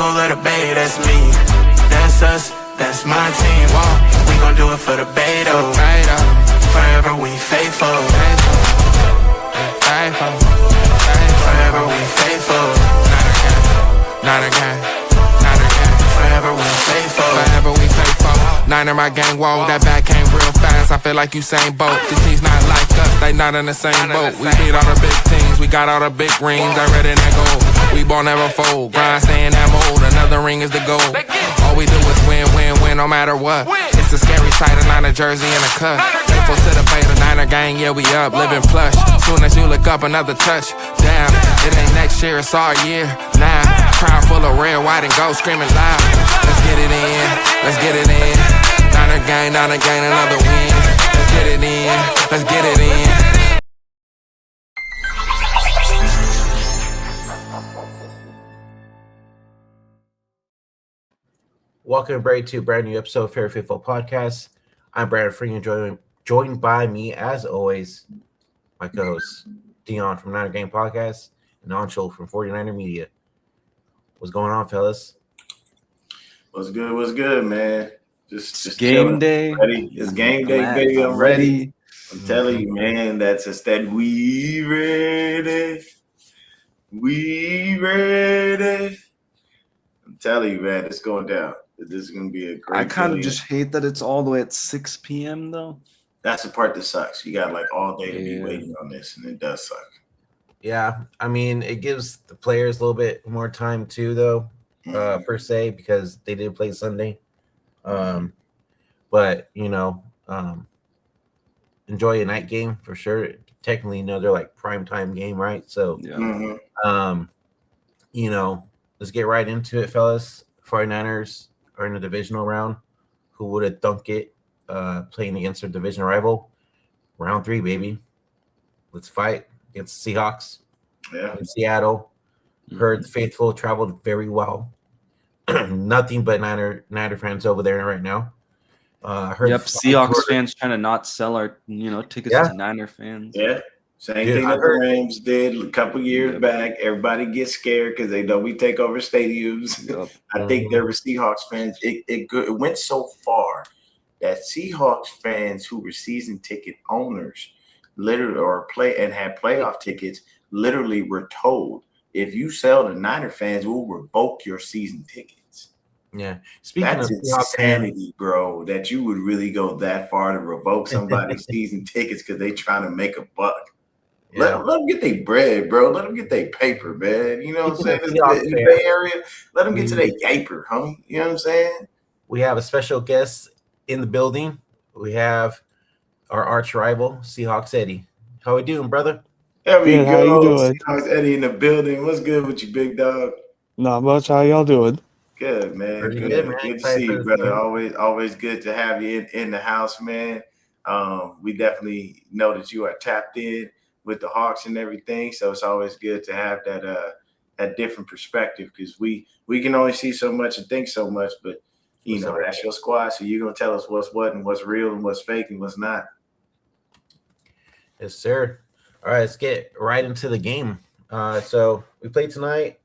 soul of the Bay, that's me. That's us, that's my team. We gon' do it for the Bay, though. Forever we faithful. Forever we faithful. Not again. Forever we faithful. Forever we faithful. Niner my gang, whoa, that back came real fast. I feel like Usain Bolt. These teams not like us, they not in the same boat. We beat all the big teams, we got all the big rings. I read in that gold. We ball never fold, grind stay in that mold. Another ring is the goal. All we do is win, win, win, no matter what. It's a scary sight, a Niner jersey and a cut. Faithful to the Bay, the Niner gang, yeah we up, living plush. Soon as you look up, another touch. Damn, it ain't next year, it's our year. Now, crowd full of red, white, and gold, screaming loud. Let's get it in, let's get it in. Niner gang, another win. Let's get it in, let's get it in. Welcome everybody to a brand new episode of Fair Faithful Podcast. I'm Brandon Free, joined by me, as always, my co-host, Deon from Niner Game Podcast, and Anshul from 49er Media. What's going on, fellas? What's good, man? Just game chilling. day. Ready? It's game day, baby. I'm ready. I'm telling you, man, that's just that we ready. We ready. I'm telling you, man, it's going down. This is going to be a great I kind of just hate that it's all the way at 6 p.m. though. That's the part that sucks. You got like all day to be waiting on this, and it does suck. Yeah, I mean, it gives the players a little bit more time too, though, per se, because they did play Sunday. But, enjoy a night game for sure. Technically, they're like prime time game, right? So, let's get right into it, fellas. 49ers are in the divisional round. Who would have thunk it? Playing against their division rival. Round 3, baby. Let's fight against the Seahawks in Seattle. Heard the faithful traveled very well. Nothing but Niner fans over there right now. Seahawks fans trying to not sell our tickets to Niner fans. Yeah. Same thing that the Rams did a couple years back. Everybody gets scared because they know we take over stadiums. I think there were Seahawks fans. It went so far that Seahawks fans who were season ticket owners literally had playoff tickets literally were told, if you sell to Niner fans, we'll revoke your season tickets. Yeah. That's insanity, bro, that you would really go that far to revoke somebody's season tickets because they trying to make a buck. Yeah. Let them get their bread, bro. Let them get their paper, man. You know what I'm saying? In the Bay Area, let them get to their yaper, homie. You know what I'm saying? We have a special guest in the building. We have our arch rival, Seahawks Eddie. How we doing, brother? There we go. How you doing? Seahawks Eddie in the building. What's good with you, big dog? Not much. How y'all doing? Good, man. Pretty good, man. Good to see you, brother. Always good to have you in the house, man. We definitely know that you are tapped in with the Hawks and everything, so it's always good to have that different perspective because we can only see so much and think so much, but that's your squad, so you're gonna tell us what's what and what's real and what's fake and what's not. Yes, sir. All right, let's get right into the game. So we played tonight.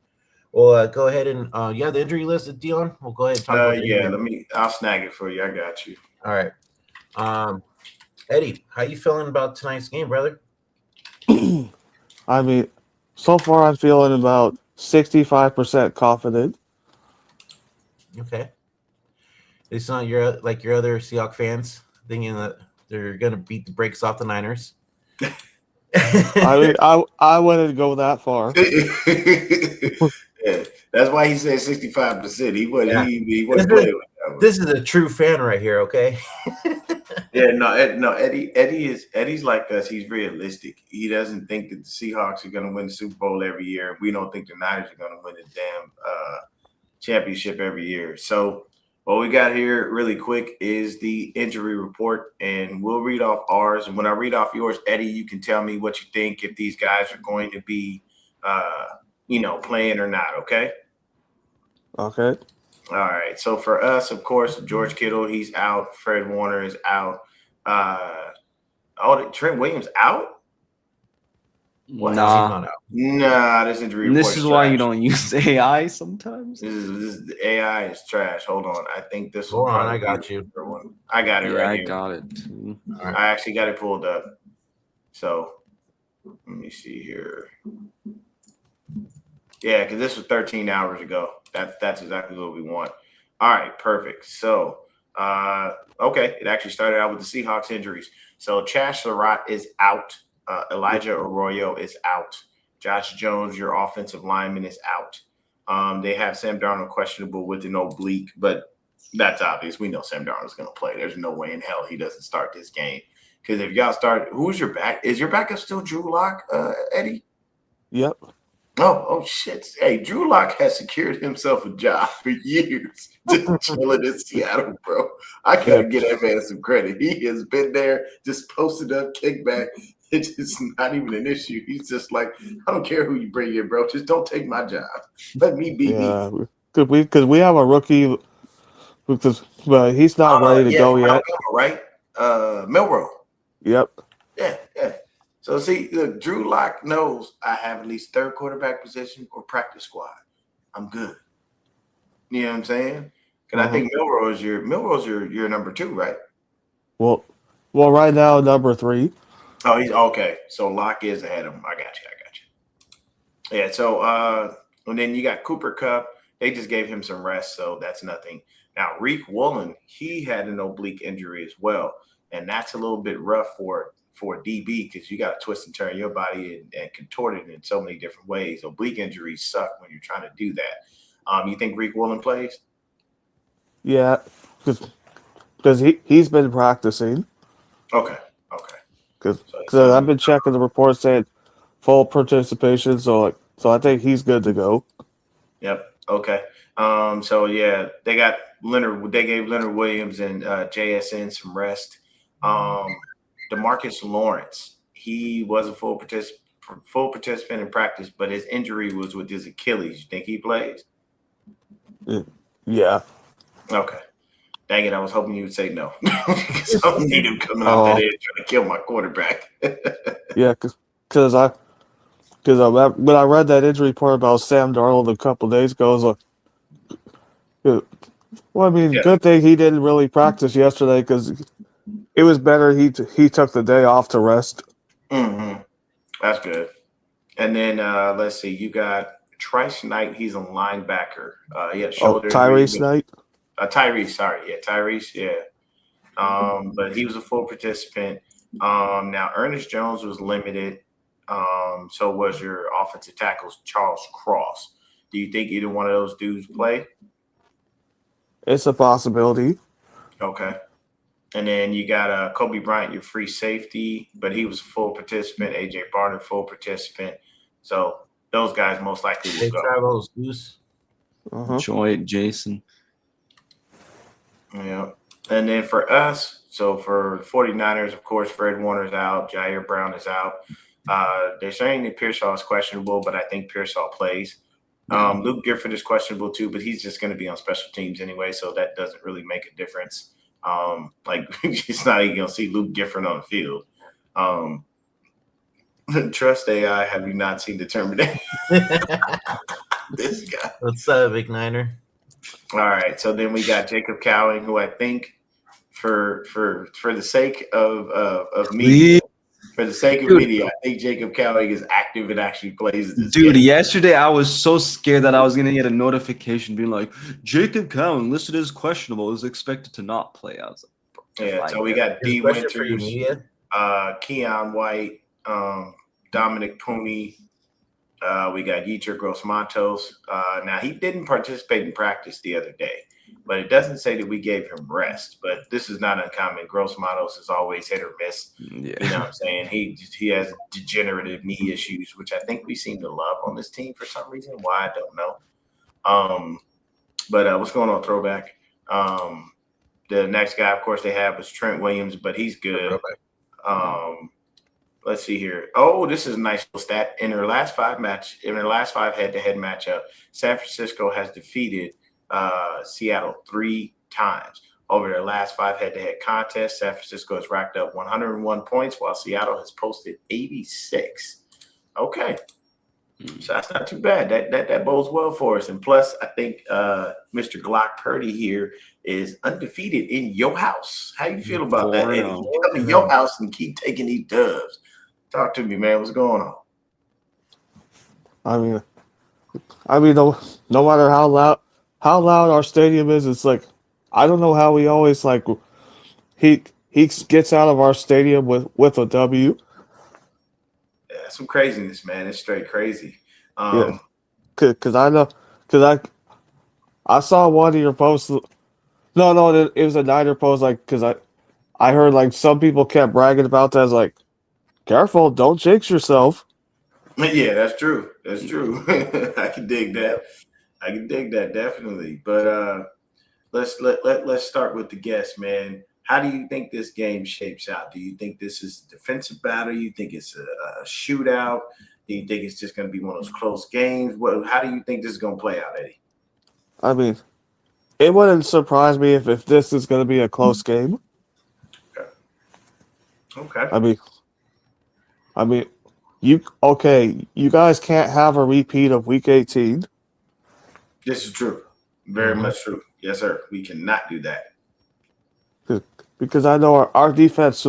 We'll go ahead and the injury list is Deon. We'll go ahead and talk about it. I'll snag it for you. I got you. All right. Eddie, how you feeling about tonight's game, brother? I mean, so far I'm feeling about 65% confident. Okay. It's not your other Seahawks fans thinking that they're gonna beat the brakes off the Niners. I mean, I wouldn't go that far. Yeah, that's why he said 65%. He wasn't playing with that one. This is a true fan right here, okay? Eddie's like us. He's realistic. He doesn't think that the Seahawks are going to win the Super Bowl every year. We don't think the Niners are going to win the damn championship every year. So what we got here really quick is the injury report, and we'll read off ours. And when I read off yours, Eddie, you can tell me what you think if these guys are going to be playing or not, okay? Okay. All right. So for us, of course, George Kittle, he's out. Fred Warner is out. Trent Williams out? What? Nah. He's not out. Nah, this injury report This is is why trash. you don't use AI sometimes. This AI is trash. Hold on. I think this will Hold on, probably I got be you. the one. I got it Yeah, right I here. got it too. All right. I actually got it pulled up. So let me see here. Yeah, because this was 13 hours ago. That's exactly what we want. All right, perfect. So okay, it actually started out with the Seahawks injuries. So Chash Surratt is out. Elijah Arroyo is out. Josh Jones, your offensive lineman, is out. They have Sam Darnold questionable with an oblique, but that's obvious. We know Sam Darnold is going to play. There's no way in hell he doesn't start this game. Because if y'all start, who's your back? Is your backup still Drew Lock, Eddie? Yep. Oh shit! Hey, Drew Lock has secured himself a job for years, just chilling in Seattle, bro. I gotta give that man some credit. He has been there, just posted up, kickback. It's not even an issue. He's just like, I don't care who you bring in, bro. Just don't take my job. Let me be me. Yeah. Because we have a rookie, but he's not ready to go yet. Right? Milrow. Yep. Yeah. So see, look, Drew Lock knows I have at least third quarterback position or practice squad. I'm good. You know what I'm saying? Because I think Milrow's your number 2, right? Well, right now number 3. Oh, he's okay. So Lock is ahead of him. I got you. Yeah. So and then you got Cooper Kupp. They just gave him some rest, so that's nothing. Now Reek Woolen, he had an oblique injury as well, and that's a little bit rough for DB because you got to twist and turn your body and contort it in so many different ways. Oblique injuries suck when you're trying to do that. You think Reek Woolen plays? Yeah, because he's been practicing. Okay. Because I've been checking the reports saying full participation, so I think he's good to go. Yep. Okay. So yeah, they got Leonard. They gave Leonard Williams and JSN some rest. DeMarcus Lawrence, he was a full participant in practice, but his injury was with his Achilles. You think he plays? Yeah. Okay. Dang it, I was hoping you would say no. Because I don't need him coming out that edge trying to kill my quarterback. Yeah, because when I read that injury report about Sam Darnold a couple days ago, I was like, well, I mean, good thing he didn't really practice yesterday because it was better he took the day off to rest. Mm-hmm. That's good. And then let's see, you got Trice Knight. He's a linebacker. He had shoulder Tyrese Knight. Tyrese, sorry. Yeah, Tyrese, yeah. But he was a full participant. Now, Ernest Jones was limited. So was your offensive tackles, Charles Cross. Do you think either one of those dudes play? It's a possibility. Okay. And then you got Kobe Bryant, your free safety, but he was a full participant. A.J. Barner, full participant. So those guys most likely will go. Travels, Goose. Joy, Jason. Yeah. And then for us, so for 49ers, of course, Fred Warner's out. Jair Brown is out. They're saying that Pearsall is questionable, but I think Pearsall plays. Luke Gifford is questionable too, but he's just going to be on special teams anyway, so that doesn't really make a difference. It's not even going to see Luke Gifford on the field. Trust AI. Have you not seen the Terminator? This guy. What's up, Big Niner? All right, so then we got Jacob Cowing, who I think for the sake of media, for the sake of media, I think Jacob Cowing is active and actually plays this game. Yesterday I was so scared that I was gonna get a notification being like, Jacob Cowing listed as questionable, is expected to not play. I was like, yeah. So we got D. Winters, Keon White, Dominic Pooney. We got Yetur Gross-Matos. Now, he didn't participate in practice the other day, but it doesn't say that we gave him rest. But this is not uncommon. Gross-Matos is always hit or miss. Yeah. You know what I'm saying? He has degenerative knee issues, which I think we seem to love on this team for some reason. Why, I don't know. But what's going on, Throwback? The next guy, of course, they have was Trent Williams, but he's good. Let's see here. Oh, this is a nice little stat. In their last 5 head-to-head matchup, San Francisco has defeated Seattle 3 times. Over their last 5 head-to-head contests, San Francisco has racked up 101 points, while Seattle has posted 86. Okay. So that's not too bad. That bodes well for us. And plus, I think Mr. Glock Purdy here is undefeated in your house. How you feel about that, Eddie? 4-0. You come to your house and keep taking these dubs. Talk to me, man. What's going on? I mean, no matter how loud our stadium is, it's like I don't know how we always like he gets out of our stadium with a W. Yeah, some craziness, man. It's straight crazy. Yeah, because I know because I saw one of your posts. No, it was a Niner post. Like because I heard like some people kept bragging about that. As like, careful, don't jinx yourself. Yeah, that's true. That's true. I can dig that. I can dig that definitely. But let's start with the guest, man. How do you think this game shapes out? Do you think this is a defensive battle? You think it's a shootout? Do you think it's just going to be one of those close games? How do you think this is going to play out, Eddie? I mean, it wouldn't surprise me if this is going to be a close game. Okay. I mean, you guys can't have a repeat of Week 18. This is true. Very much true. Yes, sir. We cannot do that. Because I know our defense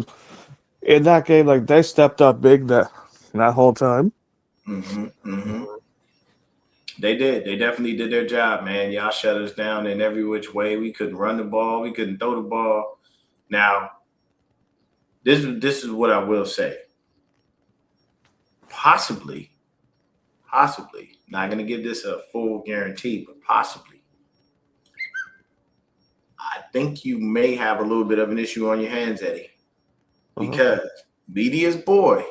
in that game, like they stepped up big that whole time. They did. They definitely did their job, man. Y'all shut us down in every which way. We couldn't run the ball. We couldn't throw the ball. Now, this is what I will say. Possibly, not going to give this a full guarantee, but possibly, I think you may have a little bit of an issue on your hands, Eddie, because media's boy,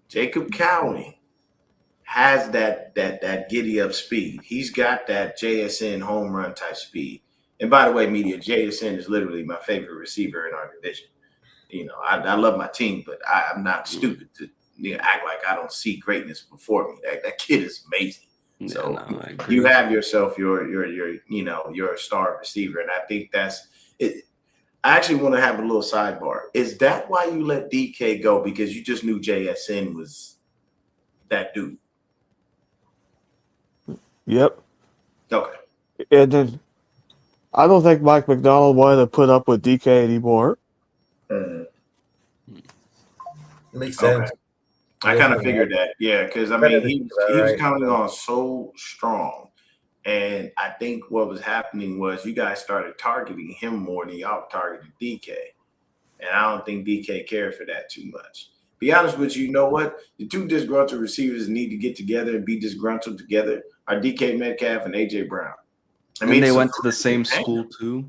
Jacob Cowling, has that giddy up speed. He's got that JSN home run type speed. And by the way, media, JSN is literally my favorite receiver in our division. You know, I love my team, but I'm not stupid to act like I don't see greatness before me. That kid is amazing. So you have yourself your star receiver, and I think that's it. I actually want to have a little sidebar. Is that why you let DK go? Because you just knew JSN was that dude? Yep. Okay. And then I don't think Mike McDonald wanted to put up with DK anymore. Makes sense. I kind of figured that, yeah, because I mean he was coming on so strong, and I think what was happening was you guys started targeting him more than y'all targeted DK, and I don't think DK cared for that too much. Be honest with you, you know what? The two disgruntled receivers need to get together and be disgruntled together are DK Metcalf and AJ Brown. I mean, they went to the same school too.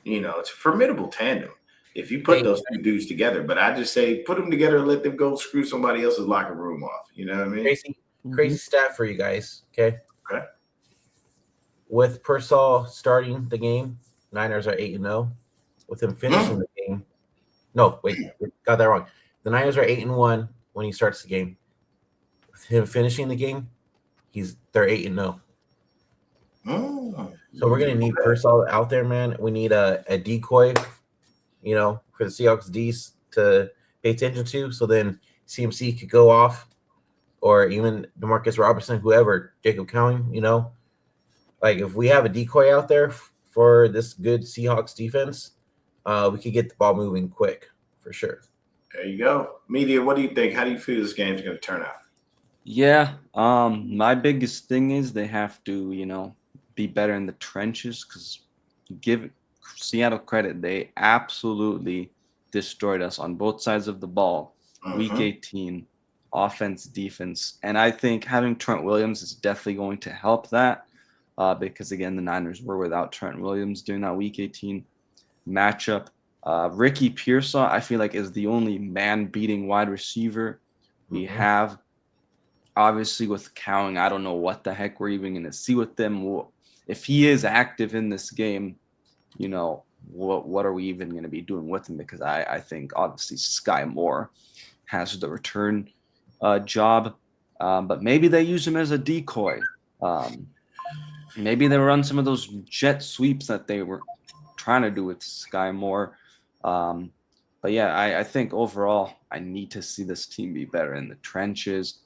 You know, it's a formidable tandem if you put those two dudes together. But I just say put them together and let them go screw somebody else's locker room off. You know what I mean? Crazy stat for you guys. Okay. Okay. With Pearsall starting the game, Niners are 8-0. With him finishing the game. No, wait, got that wrong. The Niners are 8-1 when he starts the game. With him finishing the game, they're 8-0. So we're gonna need Pearsall out there, man. We need a decoy, for the Seahawks D's to pay attention to. So then CMC could go off, or even DeMarcus Robinson, whoever, Jacob Cowling. Like if we have a decoy out there for this good Seahawks defense, we could get the ball moving quick for sure. There you go. Media, what do you think? How do you feel this game's going to turn out? Yeah, my biggest thing is they have to, be better in the trenches because give Seattle credit, they absolutely destroyed us on both sides of the ball. Week 18, offense, defense. And I think having Trent Williams is definitely going to help that because, again, the Niners were without Trent Williams during that Week 18 matchup. Ricky Pearsall, I feel like, is the only man-beating wide receiver we have. Obviously, with Cowling, I don't know what the heck we're even going to see with them. If he is active in this game, what are we even going to be doing with him? Because I think, obviously, Sky Moore has the return job. But maybe they use him as a decoy. Maybe they run some of those jet sweeps that they were trying to do with Sky Moore. But But yeah, I think overall I need to see this team be better in the trenches.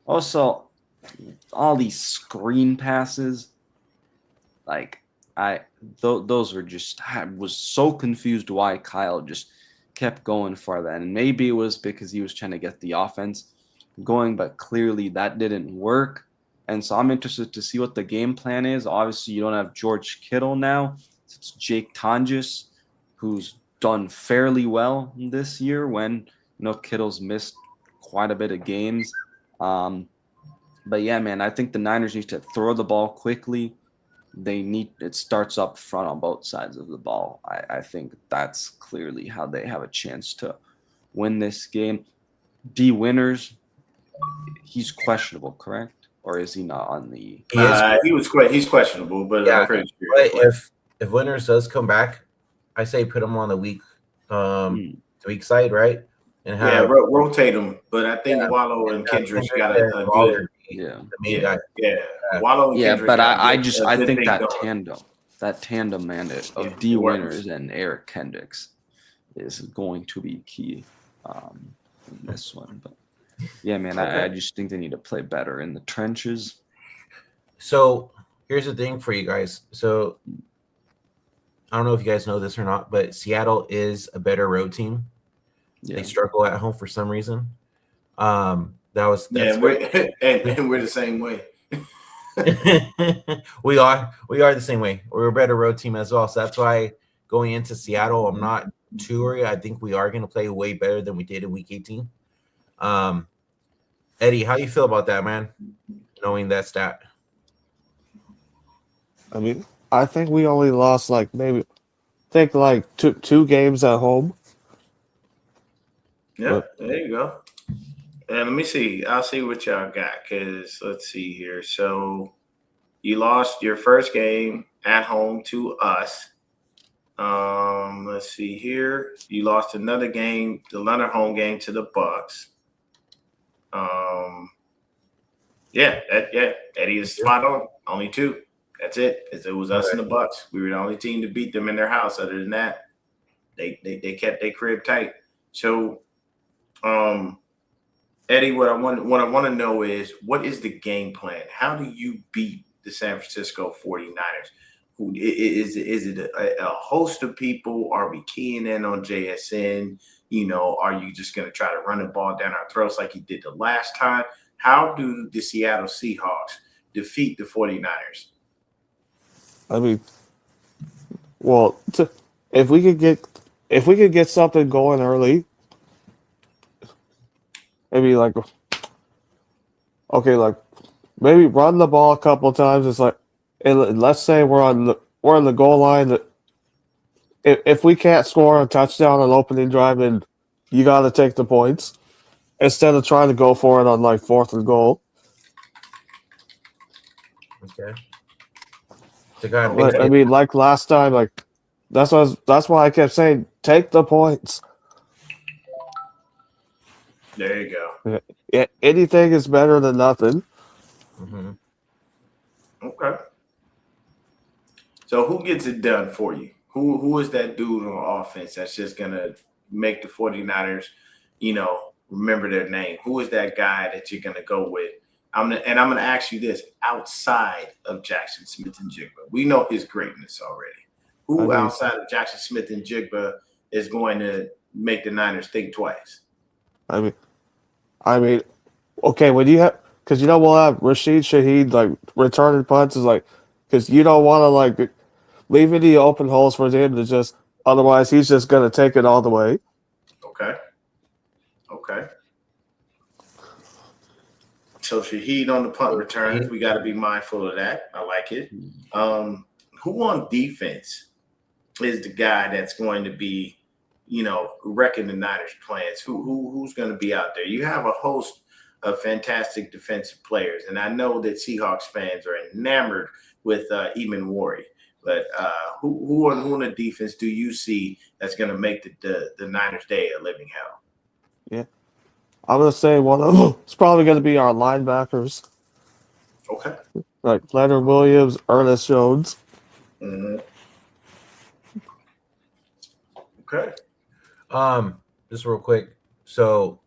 Also, all these screen passes, like those were just, I was so confused why Kyle just kept going for that. And maybe it was because he was trying to get the offense going, but clearly that didn't work. And so I'm interested to see what the game plan is. Obviously, you don't have George Kittle now. It's Jake Tonjes, who's done fairly well this year when Kittle's missed quite a bit of games. But yeah, man, I think the Niners need to throw the ball quickly. It starts up front on both sides of the ball. I think that's clearly how they have a chance to win this game. D. Winters, he's questionable, correct? Or is he not on the? He's questionable, but Yeah, I'm pretty sure. but if Winters does come back, I say put him on the weak side, right? And rotate him. But I think Wallow and Kendrick got a good. Yeah, the main guy. Yeah. Wallow and Kendrick. But I think that tandem, man, of D. Winters and Eric Kendricks is going to be key in this one. But yeah, man, okay. I just think they need to play better in the trenches. So here's the thing for you guys. So I don't know if you guys know this or not, but Seattle is a better road team. Yeah. They struggle at home for some reason. We're the same way. we are the same way. We're a better road team as well. So that's why going into Seattle, I'm not too worried. I think we are going to play way better than we did in Week 18. Eddie, how you feel about that, man? Knowing that stat. I mean, I think we only lost two games at home. Yeah, there you go. And let me see. I'll see what y'all got, because let's see here. So you lost your first game at home to us. Let's see here. You lost another game, another home game to the Bucks. Eddie is spot on. Only two. That's it. It was us and the Bucks. We were the only team to beat them in their house. Other than that, they kept their crib tight. So, Eddie, what I want to know is, what is the game plan? How do you beat the San Francisco 49ers? Who is it a host of people? Are we keying in on JSN? Are you just going to try to run the ball down our throats like you did the last time? How do the Seattle Seahawks defeat the 49ers? I mean, well, if we could get something going early, maybe maybe run the ball a couple times. It's let's say we're on the goal line. If we can't score a touchdown on opening drive, and you got to take the points instead of trying to go for it on 4th and goal. Okay. I mean, last time, that's why I kept saying take the points. There you go. Yeah, anything is better than nothing. Mm-hmm. Okay. So who gets it done for you? Who is that dude on offense that's just gonna make the 49ers, remember their name? Who is that guy that you're gonna go with? I'm gonna ask you this: outside of Jackson Smith and Jigba, we know his greatness already. Who outside of Jackson Smith and Jigba is going to make the Niners think twice? I mean, okay, because we'll have Rashid Shaheed returning punts because you don't want to leave any open holes for him to just, otherwise he's just gonna take it all the way. Okay. So Shaheed on the punt returns, we got to be mindful of that. I like it. Who on defense is the guy that's going to be, wrecking the Niners' plans? Who's going to be out there? You have a host of fantastic defensive players, and I know that Seahawks fans are enamored with Eamon Wari. But who on the defense do you see that's going to make the Niners' day a living hell? Yeah, I'm going to say one of them. It's probably going to be our linebackers. Okay. Like Leonard Williams, Ernest Jones. Mm-hmm. Okay. Just real quick. So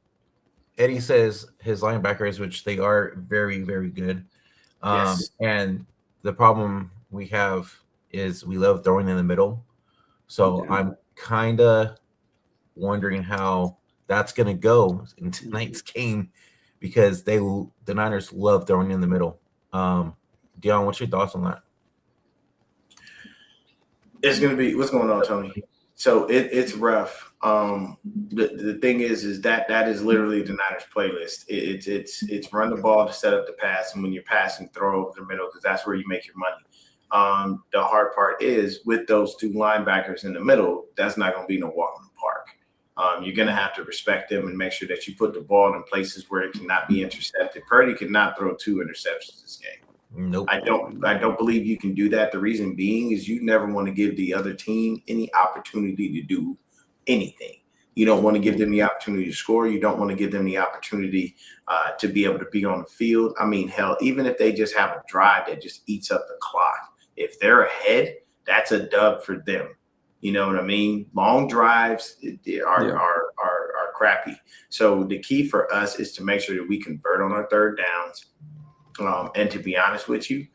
Eddie says his linebackers, which they are very, very good. Yes. And the problem we have is we love throwing in the middle. So Yeah. I'm kind of wondering how that's going to go in tonight's game because the Niners love throwing in the middle. Deon, what's your thoughts on that? It's going to be what's going on, Tony. So it's rough. The thing is that is literally the Niners playlist. It's run the ball to set up the pass, and when you're passing, throw over the middle because that's where you make your money. The hard part is with those two linebackers in the middle, that's not going to be no walk in the park. You're going to have to respect them and make sure that you put the ball in places where it cannot be intercepted. Purdy cannot throw 2 interceptions this game. Nope. I don't believe you can do that. The reason being is you never want to give the other team any opportunity to do anything. You don't want to give them the opportunity to score. You don't want to give them the opportunity to be able to be on the field. I mean, hell, even if they just have a drive that just eats up the clock, if they're ahead, that's a dub for them. You know what I mean? Long drives are crappy. So the key for us is to make sure that we convert on our third downs. And to be honest with you,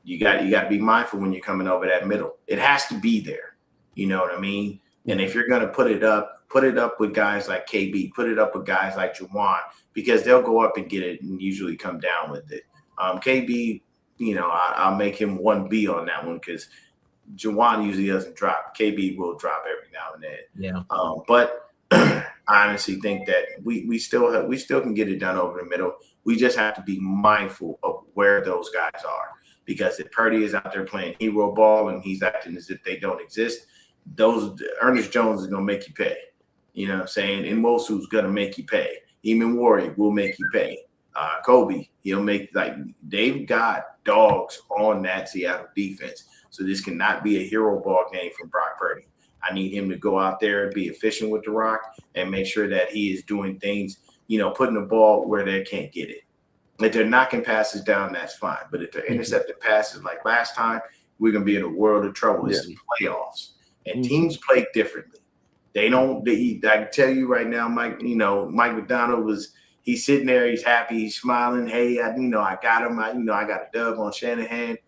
you got to be mindful when you're coming over that middle. It has to be there. You know what I mean? And if you're going to put it up with guys like KB, put it up with guys like Juwan, because they'll go up and get it and usually come down with it. KB, I'll make him 1B on that one because Juwan usually doesn't drop. KB will drop every now and then. Yeah. But I honestly think that we still can get it done over the middle. We just have to be mindful of where those guys are, because if Purdy is out there playing hero ball and he's acting as if they don't exist, those Ernest Jones is gonna make you pay. You know what I'm saying? And Mosu's gonna make you pay. Eamon Warrior will make you pay. Kobe, he'll make they've got dogs on that Seattle defense. So this cannot be a hero ball game from Brock Purdy. I need him to go out there and be efficient with the rock and make sure that he is doing things, putting the ball where they can't get it. If they're knocking passes down, that's fine. But if they're intercepting passes like last time, we're going to be in a world of trouble. It's the playoffs. And teams play differently. I can tell you right now, Mike, Mike McDonald he's sitting there, he's happy, he's smiling. Hey, I got him. I got a dub on Shanahan.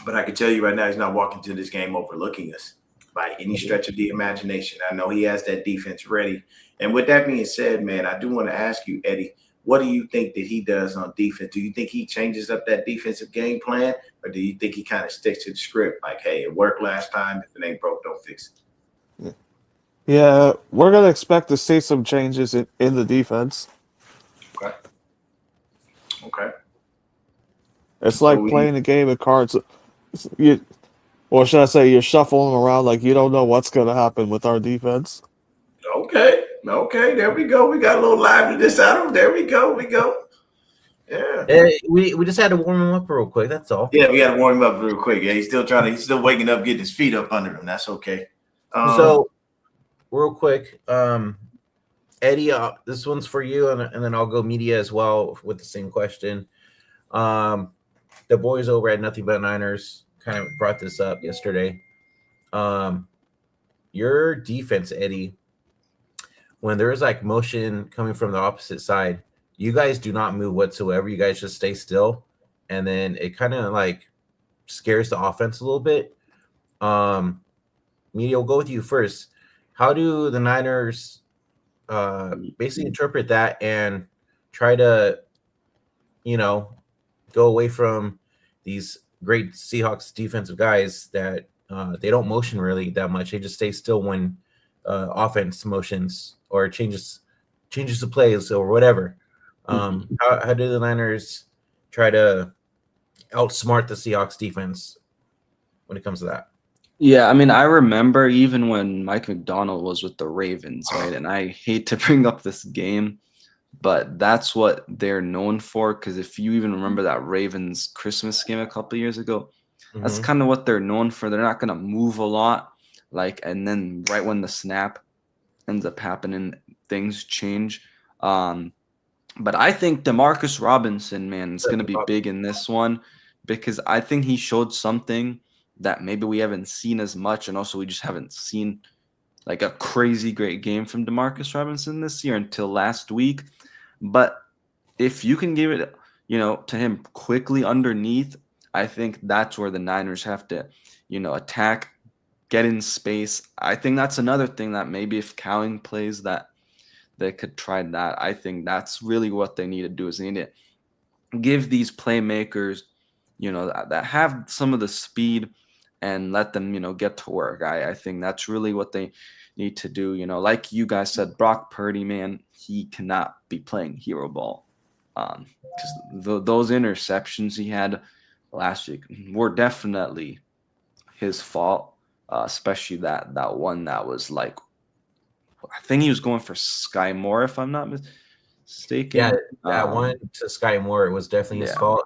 But I can tell you right now, he's not walking to this game overlooking us by any stretch of the imagination. I know he has that defense ready. And with that being said, man, I do want to ask you, Eddie, what do you think that he does on defense? Do you think he changes up that defensive game plan, or do you think he kind of sticks to the script? Like, hey, it worked last time. If it ain't broke, don't fix it. Yeah, we're going to expect to see some changes in the defense. Okay. It's like playing a game of cards. Or should I say you're shuffling around like you don't know what's going to happen with our defense. Okay, there we go. We got a little liveliness out of him. There we go. Yeah. We just had to warm him up real quick. That's all. Yeah, we got to warm him up real quick. Yeah, he's still waking up, getting his feet up under him. That's okay. So, real quick, Eddie, this one's for you, and then I'll go media as well with the same question. The boys over at Nothing But Niners kind of brought this up yesterday. Your defense, Eddie, when there's like motion coming from the opposite side, you guys do not move whatsoever. You guys just stay still, and then it kind of like scares the offense a little bit. Media, will go with you first. How do the Niners basically interpret that and try to, go away from these great Seahawks defensive guys that they don't motion really that much. They just stay still when offense motions or changes the plays or whatever. How do the Niners try to outsmart the Seahawks defense when it comes to that? Yeah, I mean, I remember even when Mike McDonald was with the Ravens, right? And I hate to bring up this game, but that's what they're known for. Because if you even remember that Ravens Christmas game a couple of years ago, that's kind of what they're known for. They're not going to move a lot. And then right when the snap ends up happening, things change. But I think DeMarcus Robinson, man, is going to be big in this one because I think he showed something that maybe we haven't seen as much, and also we just haven't seen like a crazy great game from Demarcus Robinson this year until last week. But if you can give it, to him quickly underneath, I think that's where the Niners have to, attack, get in space. I think that's another thing that maybe if Cowing plays that, they could try that. I think that's really what they need to do is they need to give these playmakers, that have some of the speed and let them, get to work. I think that's really what they need to do. Like you guys said, Brock Purdy, man, he cannot be playing hero ball. Because those interceptions he had last week were definitely his fault, especially that one that was like, I think he was going for Sky Moore, if I'm not mistaken. Yeah, that one to Sky Moore was definitely his fault.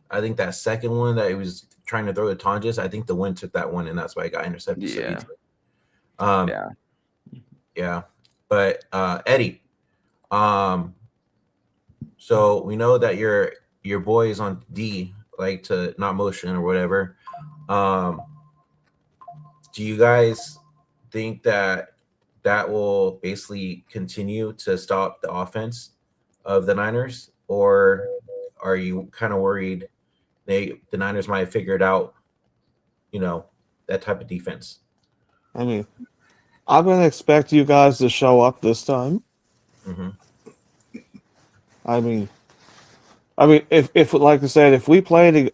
I think that second one that he was trying to throw to Tonjes, I think the wind took that one, and that's why he got intercepted. Yeah. Yeah. But Eddie, so we know that your boy is on D, like to not motion or whatever. Do you guys think that will basically continue to stop the offense of the Niners, or are you kind of worried the Niners might have figured out, that type of defense? I mean, I'm going to expect you guys to show up this time. Mm-hmm. I mean, if like I said, if we played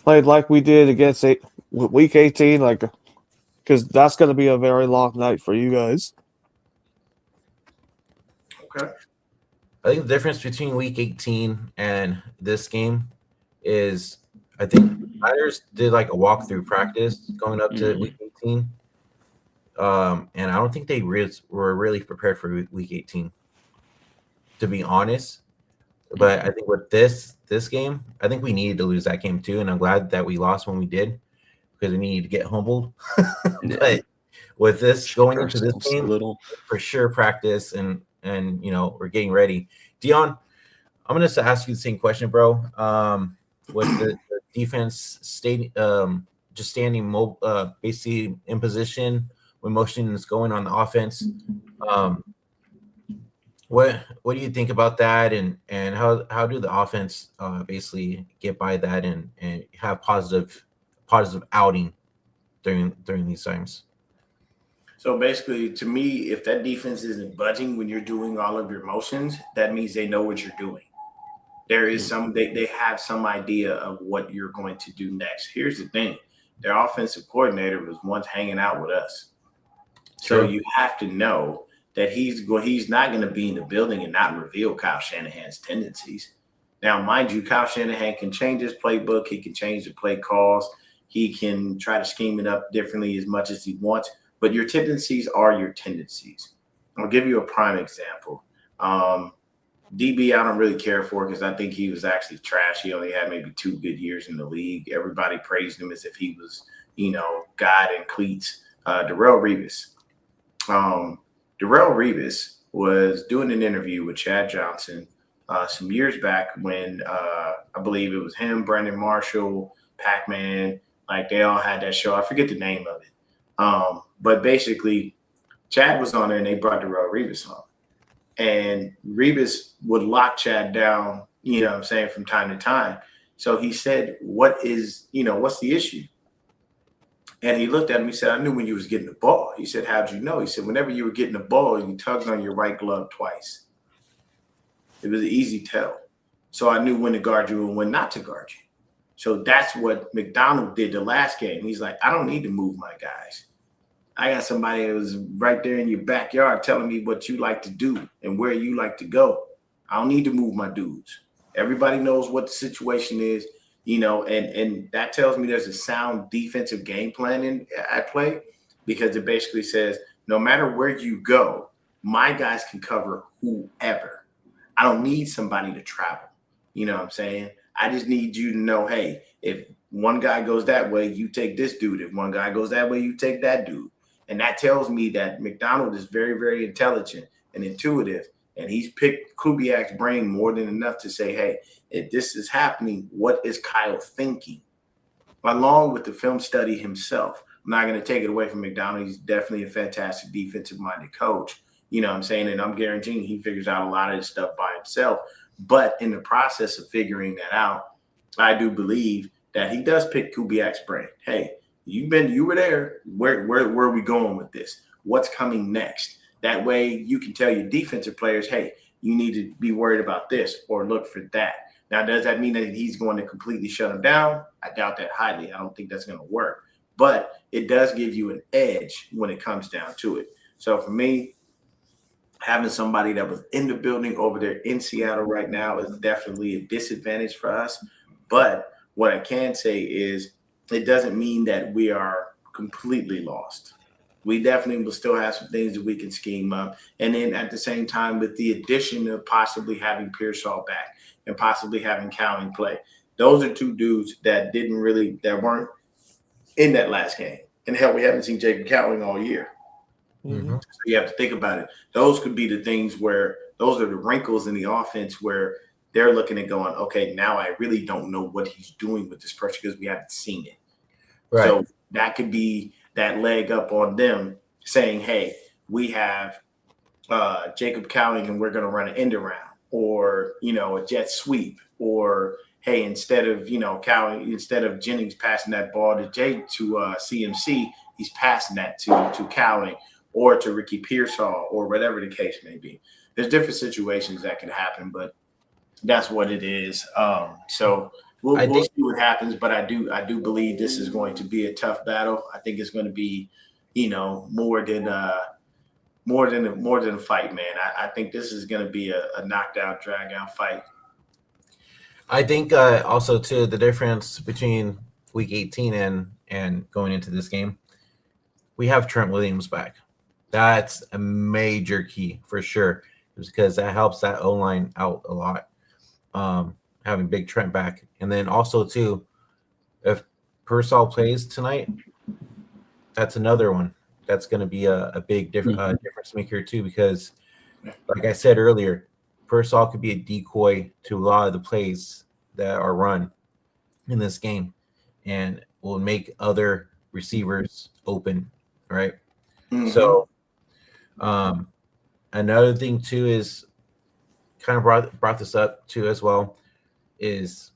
like we did against week 18, because that's going to be a very long night for you guys. Okay. I think the difference between week 18 and this game is I think Niners did like a walkthrough practice going up to week 18. And I don't think they were really prepared for week 18, to be honest. But I think with this game, I think we needed to lose that game too. And I'm glad that we lost when we did, because we needed to get humbled. But with this going into this game, for sure practice and we're getting ready. Deon, I'm gonna ask you the same question, bro. With the defense just standing basically in position when motion is going on the offense, what do you think about that, and how do the offense basically get by that and have positive outing during these times? So basically, to me, if that defense isn't budging when you're doing all of your motions, that means they know what you're doing. There is they have some idea of what you're going to do next. Here's the thing. Their offensive coordinator was once hanging out with us. So you have to know that he's not going to be in the building and not reveal Kyle Shanahan's tendencies. Now, mind you, Kyle Shanahan can change his playbook. He can change the play calls. He can try to scheme it up differently as much as he wants. But your tendencies are your tendencies. I'll give you a prime example. DB, I don't really care for because I think he was actually trash. He only had maybe 2 good years in the league. Everybody praised him as if he was, God in cleats. Darrelle Revis. Darrelle Revis was doing an interview with Chad Johnson some years back when I believe it was him, Brandon Marshall, Pac-Man. Like they all had that show. I forget the name of it. But basically, Chad was on there and they brought Darrelle Revis on. And Revis would lock Chad down, from time to time. So he said, what's the issue? And he looked at him, he said, I knew when you was getting the ball. He said, how'd you know? He said, whenever you were getting the ball, you tugged on your right glove twice. It was an easy tell. So I knew when to guard you and when not to guard you. So that's what McDonald did the last game. He's like, I don't need to move my guys. I got somebody that was right there in your backyard telling me what you like to do and where you like to go. I don't need to move my dudes. Everybody knows what the situation is, and that tells me there's a sound defensive game plan at play, because it basically says no matter where you go, my guys can cover whoever. I don't need somebody to travel. You know what I'm saying? I just need you to know, hey, if one guy goes that way, you take this dude. If one guy goes that way, you take that dude. And that tells me that McDonald is very, very intelligent and intuitive. And he's picked Kubiak's brain more than enough to say, hey, if this is happening, what is Kyle thinking? Along with the film study himself. I'm not going to take it away from McDonald. He's definitely a fantastic defensive-minded coach. You know what I'm saying? And I'm guaranteeing he figures out a lot of this stuff by himself. But in the process of figuring that out, I do believe that he does pick Kubiak's brain. Hey, you were there. Where are we going with this? What's coming next? That way you can tell your defensive players, hey, you need to be worried about this or look for that. Now, does that mean that he's going to completely shut him down? I doubt that highly. I don't think that's going to work. But it does give you an edge when it comes down to it. So for me, having somebody that was in the building over there in Seattle right now is definitely a disadvantage for us. But what I can say is it doesn't mean that we are completely lost. We definitely will still have some things that we can scheme up. And then at the same time, with the addition of possibly having Pearsall back and possibly having Cowing play, those are two dudes that weren't in that last game. And hell, we haven't seen Jacob Cowing all year. Mm-hmm. So you have to think about it. Those could be the things where those are the wrinkles in the offense where they're looking at going, okay, now I really don't know what he's doing with this person because we haven't seen it. Right. So that could be that leg up on them saying, hey, we have Jacob Cowing and we're going to run an end around or, a jet sweep or, hey, instead of Jennings passing that ball to CMC, he's passing that to Cowing or to Ricky Pearsall or whatever the case may be. There's different situations that can happen, but that's what it is. So we'll see what happens, but I do believe this is going to be a tough battle. I think it's going to be, more than a fight, man. I think this is going to be a knockdown, drag out fight. I think also too the difference between week 18 and going into this game, we have Trent Williams back. That's a major key for sure, because that helps that O-line out a lot. Having Big Trent back, and then also too, if Pearsall plays tonight, that's another one that's going to be a big difference maker too. Because, like I said earlier, Pearsall could be a decoy to a lot of the plays that are run in this game, and will make other receivers open. Right. Mm-hmm. So, another thing too is kind of brought this up too as well. Is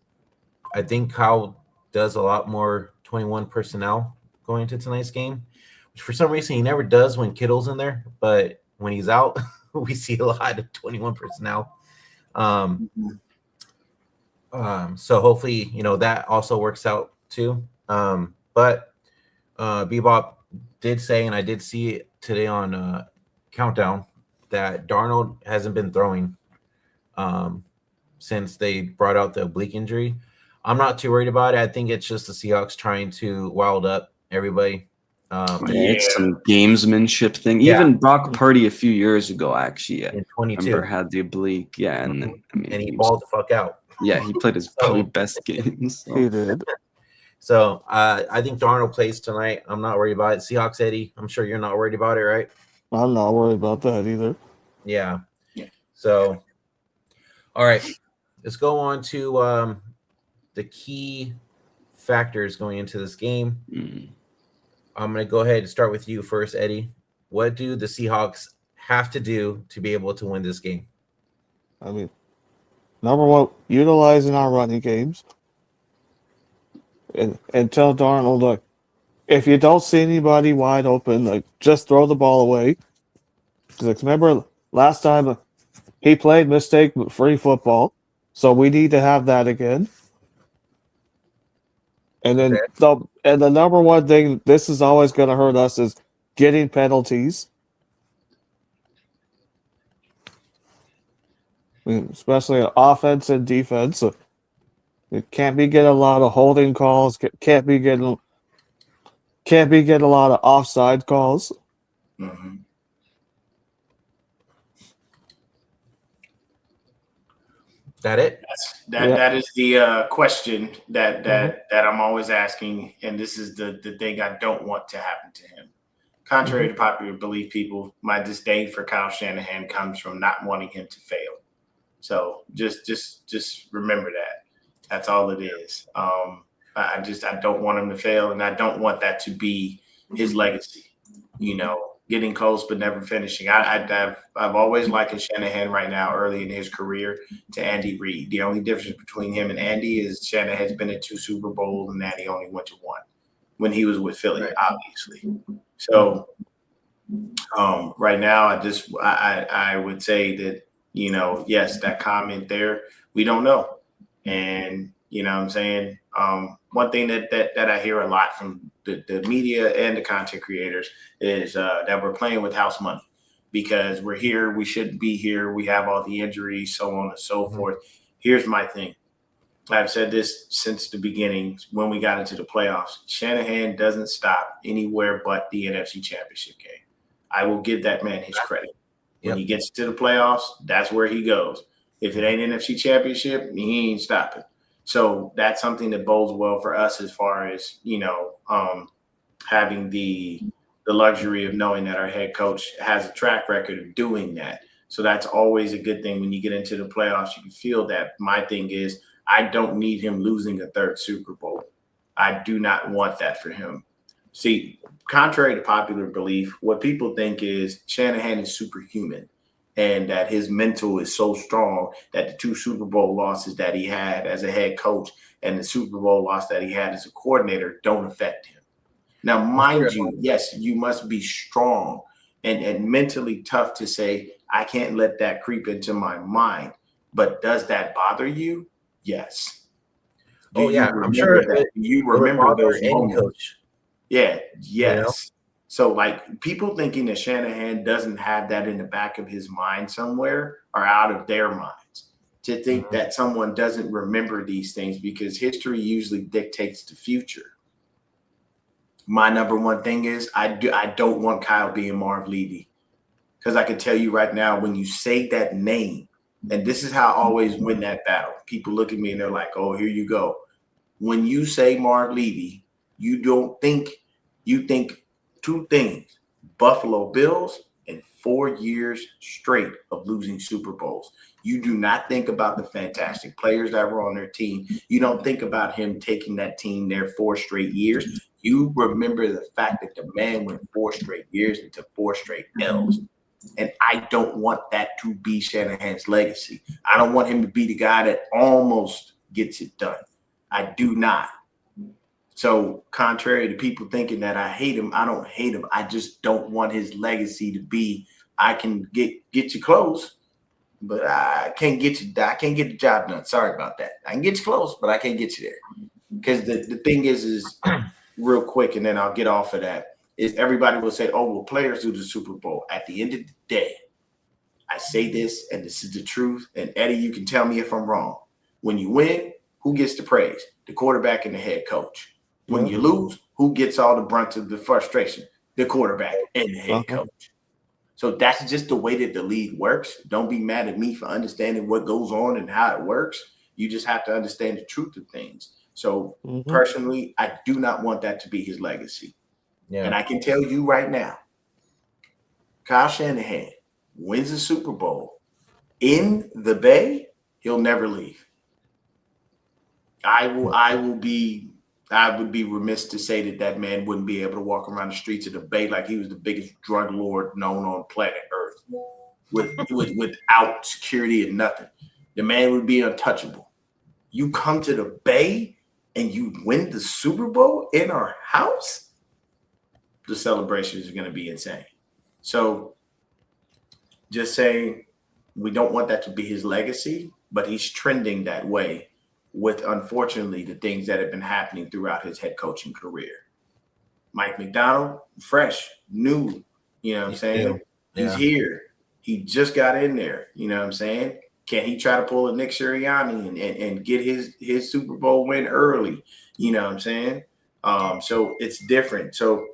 I think Kyle does a lot more 21 personnel going into tonight's game, which for some reason he never does when Kittle's in there, but when he's out, we see a lot of 21 personnel. So hopefully, that also works out too. But Bebop did say, and I did see it today on Countdown, that Darnold hasn't been throwing since they brought out the oblique injury. I'm not too worried about it. I think it's just the Seahawks trying to wild up everybody. It's some gamesmanship thing. Yeah. Even Brock Purdy a few years ago, actually, in 22, remember had the oblique. Yeah, and then, and he balled the fuck out. Yeah, he played his probably best games. So. He did. So I think Darnold plays tonight. I'm not worried about it. Seahawks, Eddie, I'm sure you're not worried about it, right? I'm not worried about that either. Yeah. So, all right. Let's go on to the key factors going into this game. I'm going to go ahead and start with you first, Eddie. What do the Seahawks have to do to be able to win this game? I mean, number one, utilizing our running games. And tell Darnold, look, if you don't see anybody wide open, just throw the ball away. Because remember, last time he played mistake-free football, so we need to have that again. And then the number one thing, this is always going to hurt us, is getting penalties. I mean, especially on offense and defense. It can't be getting a lot of holding calls. Can't be getting a lot of offside calls. Mm-hmm. That it? That is the question that I'm always asking, and this is the thing I don't want to happen to him. Contrary to popular belief, people, my disdain for Kyle Shanahan comes from not wanting him to fail. So just remember that. That's all it is. I don't want him to fail, and I don't want that to be his legacy. Getting close but never finishing. I've always likened Shanahan right now, early in his career, to Andy Reid. The only difference between him and Andy is Shanahan's been in 2 Super Bowls and Andy only went to 1 when he was with Philly, obviously. So right now, I would say that, yes, that comment there, we don't know. And, you know what I'm saying? One thing that I hear a lot from the media and the content creators is that we're playing with house money because we're here. We shouldn't be here. We have all the injuries, so on and so forth. Here's my thing. I've said this since the beginning when we got into the playoffs. Shanahan doesn't stop anywhere but the NFC Championship game. I will give that man his credit. When he gets to the playoffs, that's where he goes. If it ain't NFC Championship, he ain't stopping. So that's something that bodes well for us as far as, having the luxury of knowing that our head coach has a track record of doing that. So that's always a good thing when you get into the playoffs. You can feel that. My thing is, I don't need him losing a 3rd Super Bowl. I do not want that for him. See, contrary to popular belief, what people think is Shanahan is superhuman and that his mental is so strong that the 2 Super Bowl losses that he had as a head coach and the Super Bowl loss that he had as a coordinator don't affect him. Now, mind you, yes, you must be strong and mentally tough to say, I can't let that creep into my mind. But does that bother you? Yes. I'm sure. Do you remember those moments? Coach. Yeah, yes. So, people thinking that Shanahan doesn't have that in the back of his mind somewhere are out of their minds. To think that someone doesn't remember these things because history usually dictates the future. My number one thing is I don't want Kyle being Marv Levy because I can tell you right now when you say that name, and this is how I always win that battle. People look at me and they're like, oh, here you go. When you say Marv Levy, you think 2 things, Buffalo Bills and 4 years straight of losing Super Bowls. You do not think about the fantastic players that were on their team. You don't think about him taking that team there 4 straight years. You remember the fact that the man went 4 straight years into 4 straight L's. And I don't want that to be Shanahan's legacy. I don't want him to be the guy that almost gets it done. I do not. So contrary to people thinking that I hate him, I don't hate him. I just don't want his legacy to be, I can get you close, but I can't get the job done. Sorry about that. I can get you close, but I can't get you there. Because the thing is real quick, and then I'll get off of that, is everybody will say, oh, well, players do the Super Bowl. At the end of the day, I say this, and this is the truth, and Eddie, you can tell me if I'm wrong. When you win, who gets the praise? The quarterback and the head coach. When you lose, who gets all the brunt of the frustration? The quarterback and the head coach. So that's just the way that the league works. Don't be mad at me for understanding what goes on and how it works. You just have to understand the truth of things. So personally, I do not want that to be his legacy. Yeah. And I can tell you right now, Kyle Shanahan wins the Super Bowl in the Bay, he'll never leave. I would be remiss to say that man wouldn't be able to walk around the streets of the Bay like he was the biggest drug lord known on planet Earth without security and nothing. The man would be untouchable. You come to the Bay and you win the Super Bowl in our house, the celebrations are going to be insane. So just saying, we don't want that to be his legacy, but he's trending that way with, unfortunately, the things that have been happening throughout his head coaching career. Mike McDonald, fresh, new, you know what I'm saying? Yeah. He's here. He just got in there, you know what I'm saying? Can he try to pull a Nick Sirianni and get his Super Bowl win early? You know what I'm saying? So it's different. So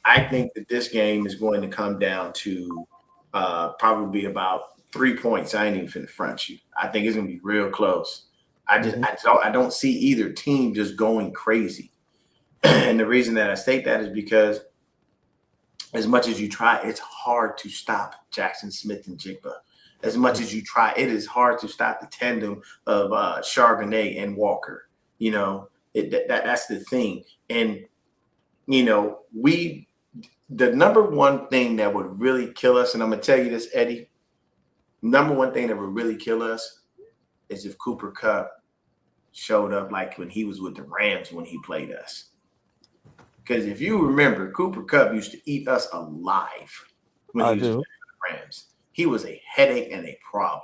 I think that this game is going to come down to probably about 3 points. I ain't even finna front you. I think it's going to be real close. I don't see either team just going crazy. And the reason that I state that is because as much as you try, it's hard to stop Jackson Smith and Jigba. As much as you try, it is hard to stop the tandem of Charbonnet and Walker. You know, that's the thing. And the number one thing that would really kill us, and I'm gonna tell you this, Eddie. Number one thing that would really kill us is if Cooper Kupp showed up like when he was with the Rams when he played us. Because if you remember, Cooper Kupp used to eat us alive when he was playing the Rams. He was a headache and a problem.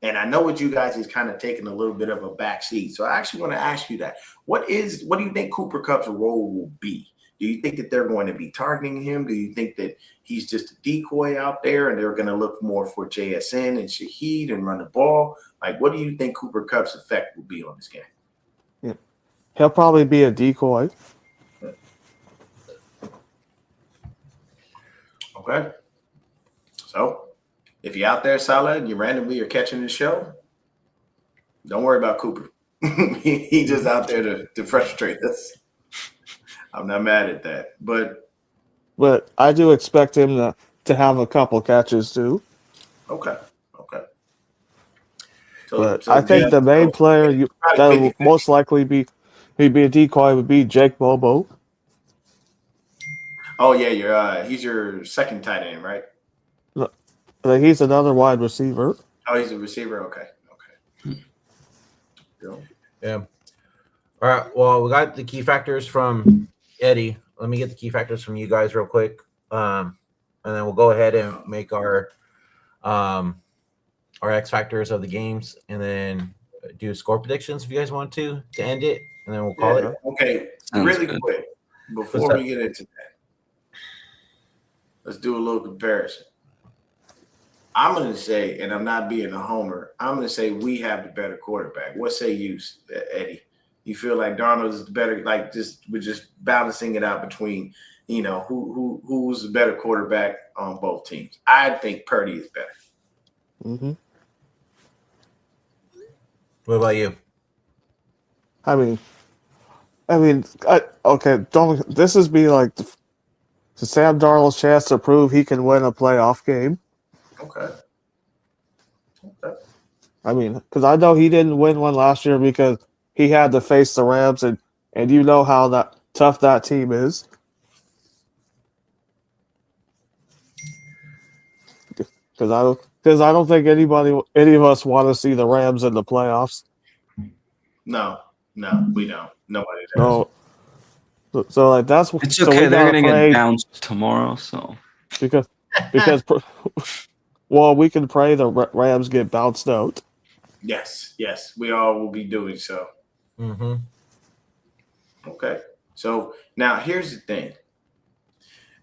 And I know what you guys is kind of taking a little bit of a back seat. So I actually want to ask you that. What do you think Cooper Kupp's role will be? Do you think that they're going to be targeting him? Do you think that he's just a decoy out there and they're going to look more for JSN and Shaheed and run the ball? Like, what do you think Cooper Kupp's effect will be on this game? Yeah. He'll probably be a decoy. Okay. So if you're out there, Salah, and you randomly are catching the show, don't worry about Cooper. He's just out there to frustrate us. I'm not mad at that. But I do expect him to have a couple catches too. Okay. But I think the main player that will most likely he'd be a decoy would be Jake Bobo. Oh yeah, he's your second tight end, right? He's another wide receiver. Oh, he's a receiver. Okay. Yeah. All right. Well, we got the key factors from Eddie. Let me get the key factors from you guys real quick, and then we'll go ahead and make our X factors of the games, and then do score predictions if you guys want to end it, and then we'll call it. Okay. Sounds really good. quick before we get into that, let's do a little comparison. I'm going to say, and I'm not being a homer, I'm going to say we have the better quarterback. What say you, Eddie? You feel like Darnold is the better, like we're just balancing it out between, who's the better quarterback on both teams. I think Purdy is better. Mm-hmm. What about you? This is be like the Sam Darnold's chance to prove he can win a playoff game. Okay. Because I know he didn't win one last year because he had to face the Rams, and you know how tough that team is. Because I don't think any of us want to see the Rams in the playoffs. No, we don't. Nobody does. No. So like that's It's so okay. we They're gotta gonna pray get bounced tomorrow, so because well, we can pray the Rams get bounced out. Yes, we all will be doing so. Mm-hmm. Okay. So now here's the thing.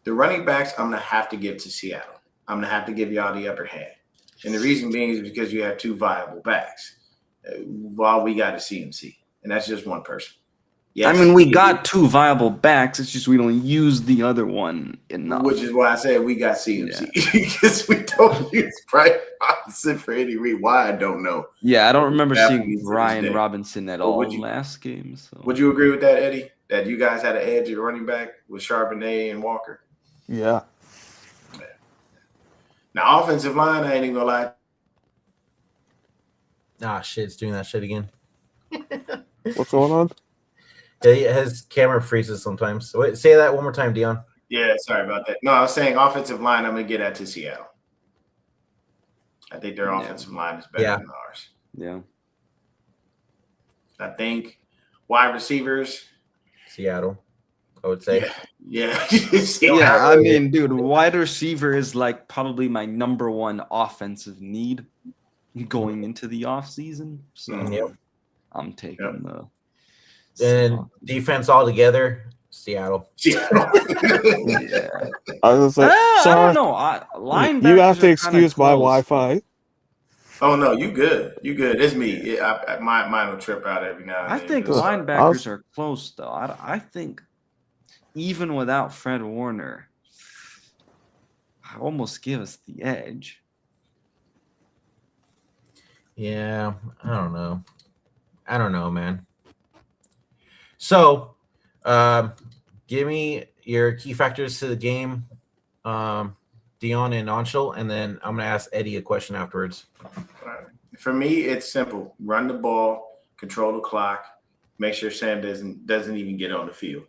The running backs, I'm going to have to give to Seattle. I'm going to have to give y'all the upper hand. And the reason being is because you have two viable backs while we got a CMC. And that's just one person. Yes, we got two viable backs. It's just we don't use the other one enough. Which is why I said we got CMC. Because we don't use Brian Robinson for any reason. Why, I don't know. Yeah, I don't remember That seeing Brian Tuesday. Robinson at But all would you- last game. So Would you agree with that, Eddie? That you guys had an edge at running back with Charbonnet and Walker? Yeah. Now, offensive line, I ain't even going to lie. Ah, shit, it's doing that shit again. What's going on? Yeah, his camera freezes sometimes. So wait, say that one more time, Deon. Yeah, sorry about that. No, I was saying offensive line, I'm going to get that to Seattle. I think their offensive line is better than ours. yeah. I think wide receivers. Seattle, I would say. Yeah. Yeah, I mean, dude, wide receiver is like probably my number one offensive need going into the offseason. So Yep. I'm taking the And defense altogether, Seattle. Yeah. yeah. I was gonna say, I sorry, don't know. Linebackers you have to are excuse kinda my close. Wi-Fi. Oh, no, you good. You good. It's me. Mine will trip out every now and I then. think Just- linebackers are close, though. I think even without Fred Warner, I almost give us the edge. Yeah, I don't know, man. So, give me your key factors to the game, Deon and Anshul, and then I'm gonna ask Eddie a question afterwards. For me, it's simple. Run the ball, control the clock, make sure Sam doesn't even get on the field.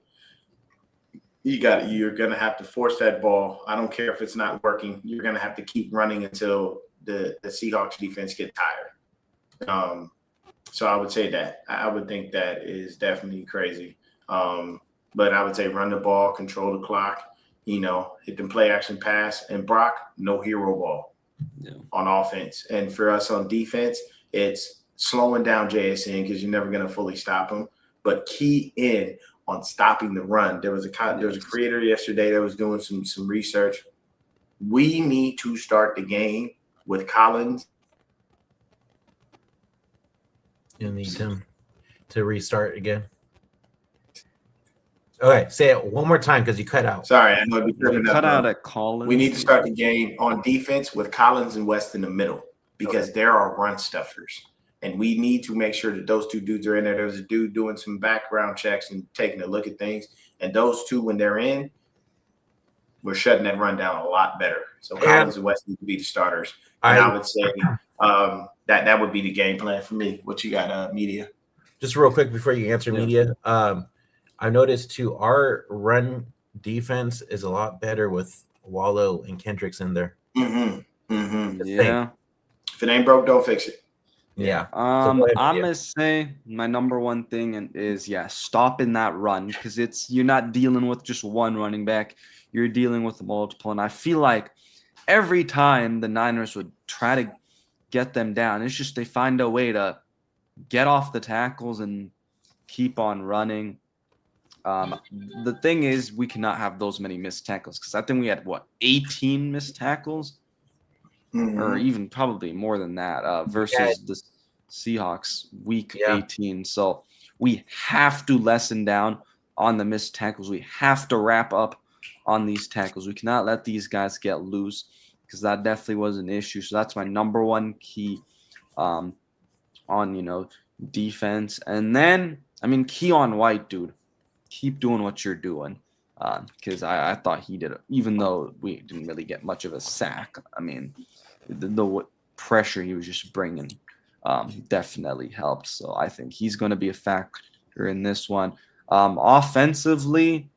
You're going to have to force that ball. I don't care if it's not working. You're going to have to keep running until the Seahawks defense get tired. So I would say that. I would think that is definitely crazy. But I would say run the ball, control the clock, hit them play action pass. And Brock, no hero ball on offense. And for us on defense, it's slowing down JSN because you're never going to fully stop him. But key in on stopping the run. There was a creator yesterday that was doing some research. We need to start the game with Collins. You need him to restart again. Okay, say it one more time because you cut out. Sorry, I know You cut out at Collins. We need to start the game on defense with Collins and West in the middle because there are run stuffers. And we need to make sure that those two dudes are in there. There's a dude doing some background checks and taking a look at things. And those two, when they're in, we're shutting that run down a lot better. So Collins and West need to be the starters. And I would say that would be the game plan for me. What you got, media? Just real quick before you answer media, I noticed too our run defense is a lot better with Wallow and Kendricks in there. Yeah. If it ain't broke, don't fix it. Yeah. I'm gonna say my number one thing is stopping that run because you're not dealing with just one running back, you're dealing with multiple. And I feel like every time the Niners would try to get them down, it's just they find a way to get off the tackles and keep on running. The thing is, we cannot have those many missed tackles because I think we had 18 missed tackles. Or even probably more than that versus the Seahawks week 18. So we have to lessen down on the missed tackles. We have to wrap up on these tackles. We cannot let these guys get loose because that definitely was an issue. So that's my number one key on, defense. And then, Keon White, dude, keep doing what you're doing. Because I thought he did it, even though we didn't really get much of a sack. The pressure he was just bringing definitely helped. So I think he's going to be a factor in this one. Offensively,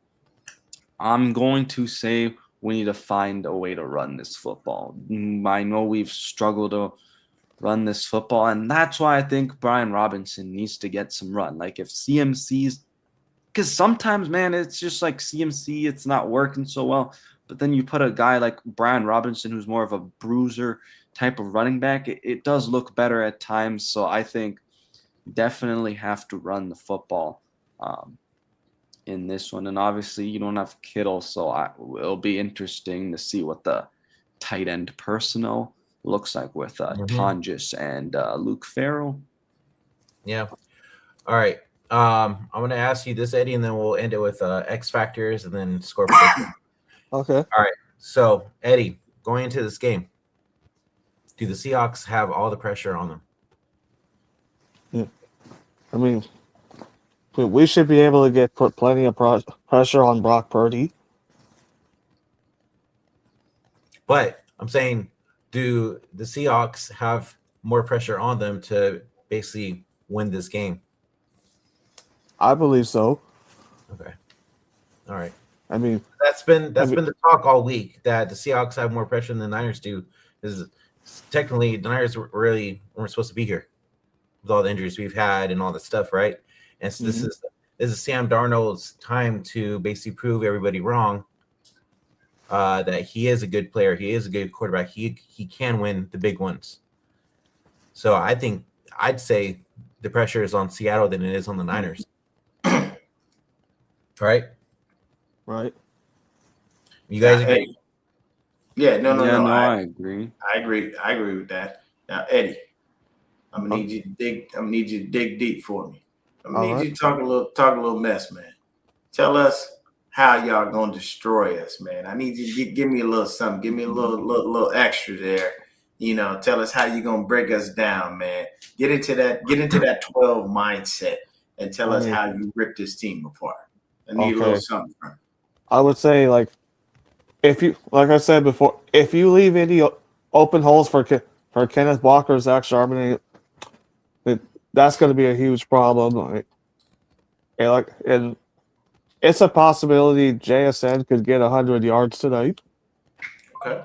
I'm going to say we need to find a way to run this football. I know we've struggled to run this football, and that's why I think Brian Robinson needs to get some run. Like if CMC's because sometimes, man, it's just like CMC, it's not working so well. But then you put a guy like Brian Robinson, who's more of a bruiser type of running back, it does look better at times. So I think definitely have to run the football in this one. And obviously you don't have Kittle, so it'll be interesting to see what the tight end personnel looks like with Tonjes and Luke Farrell. Yeah. All right. I'm going to ask you this, Eddie, and then we'll end it with X factors and then score prediction. Okay. All right. So, Eddie, going into this game, do the Seahawks have all the pressure on them? Yeah. We should be able to put plenty of pressure on Brock Purdy. But I'm saying, do the Seahawks have more pressure on them to basically win this game? I believe so. Okay. All right. That's been the talk all week that the Seahawks have more pressure than the Niners do. Is technically the Niners weren't supposed to be here with all the injuries we've had and all that stuff, right? And so this is Sam Darnold's time to basically prove everybody wrong. That he is a good player, he is a good quarterback, he can win the big ones. So I think I'd say the pressure is on Seattle than it is on the Niners. Right. You guys agree? Yeah, no. I agree. I agree with that. Now, Eddie, I'm gonna need you to dig deep for me. I'm gonna need you to talk a little mess, man. Tell us how y'all gonna destroy us, man. I need you to give me a little something. Give me a little extra there. Tell us how you gonna break us down, man. Get into that 12 mindset and tell us how you rip this team apart. I need a little something from you. I would say, like I said before, if you leave any open holes for Kenneth Walker, Zach Charbonnet, that's going to be a huge problem. And it's a possibility JSN could get 100 yards tonight. Okay.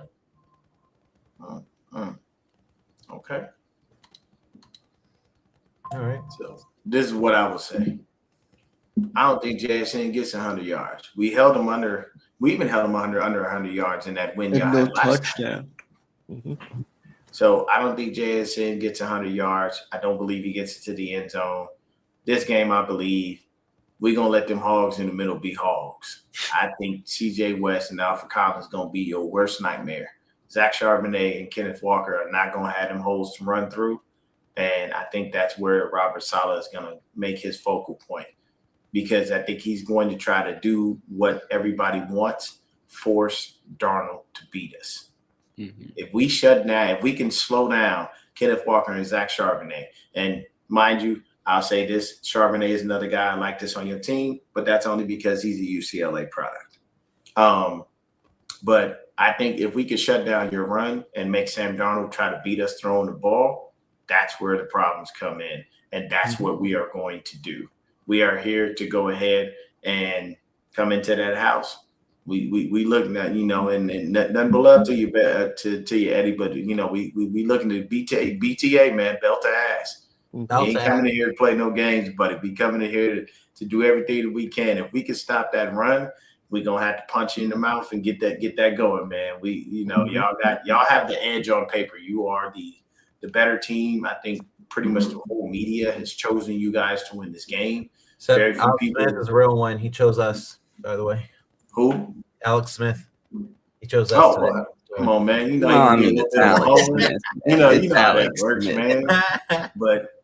Okay. All right. So this is what I would say. I don't think JSN gets 100 yards. We held him under. We even held him under 100 yards in that win. And y'all no had last touchdown. Mhm. So I don't think JSN gets 100 yards. I don't believe he gets to the end zone. This game, I believe we're going to let them hogs in the middle be hogs. I think CJ West and Alfred Collins going to be your worst nightmare. Zach Charbonnet and Kenneth Walker are not going to have them holes to run through. And I think that's where Robert Saleh is going to make his focal point, because I think he's going to try to do what everybody wants, force Darnold to beat us. Mhm. If we shut down, if we can slow down Kenneth Walker and Zach Charbonnet, and mind you, I'll say this, Charbonnet is another guy like this on your team, but that's only because he's a UCLA product. But I think if we could shut down your run and make Sam Darnold try to beat us throwing the ball, that's where the problems come in, and that's what we are going to do. We are here to go ahead and come into that house. We looking at, and nothing but love to you, Eddie, but we looking to BTA, man, belt to ass. We ain't coming in here to play no games, but we coming in here to do everything that we can. If we can stop that run, we're gonna have to punch you in the mouth and get that going, man. Y'all have the edge on paper. You are the better team. I think pretty much the whole media has chosen you guys to win this game. So Very few Alex people. Smith is a real one. He chose us, by the way. Who? Alex Smith. He chose us. Oh, today. well, come on, man. You know, No, I you mean, get a it's little bit of Alex homework. Smith. You know It's how that Alex works, Smith. man. But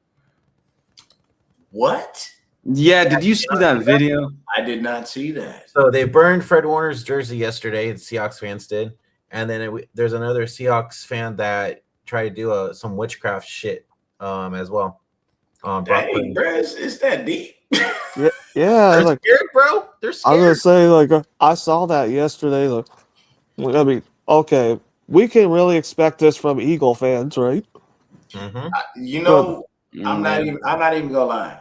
what? Yeah, did you see that video? I did not see that. So they burned Fred Warner's jersey yesterday. The Seahawks fans did, and then there's another Seahawks fan that tried to do some witchcraft shit as well. Brock Dang, Purdy. bro, it's that deep. Yeah, They're like scared, bro. They're I was scared. gonna say, I saw that yesterday. I mean, okay, we can really expect this from Eagle fans, right? Mm-hmm. I'm not even gonna lie.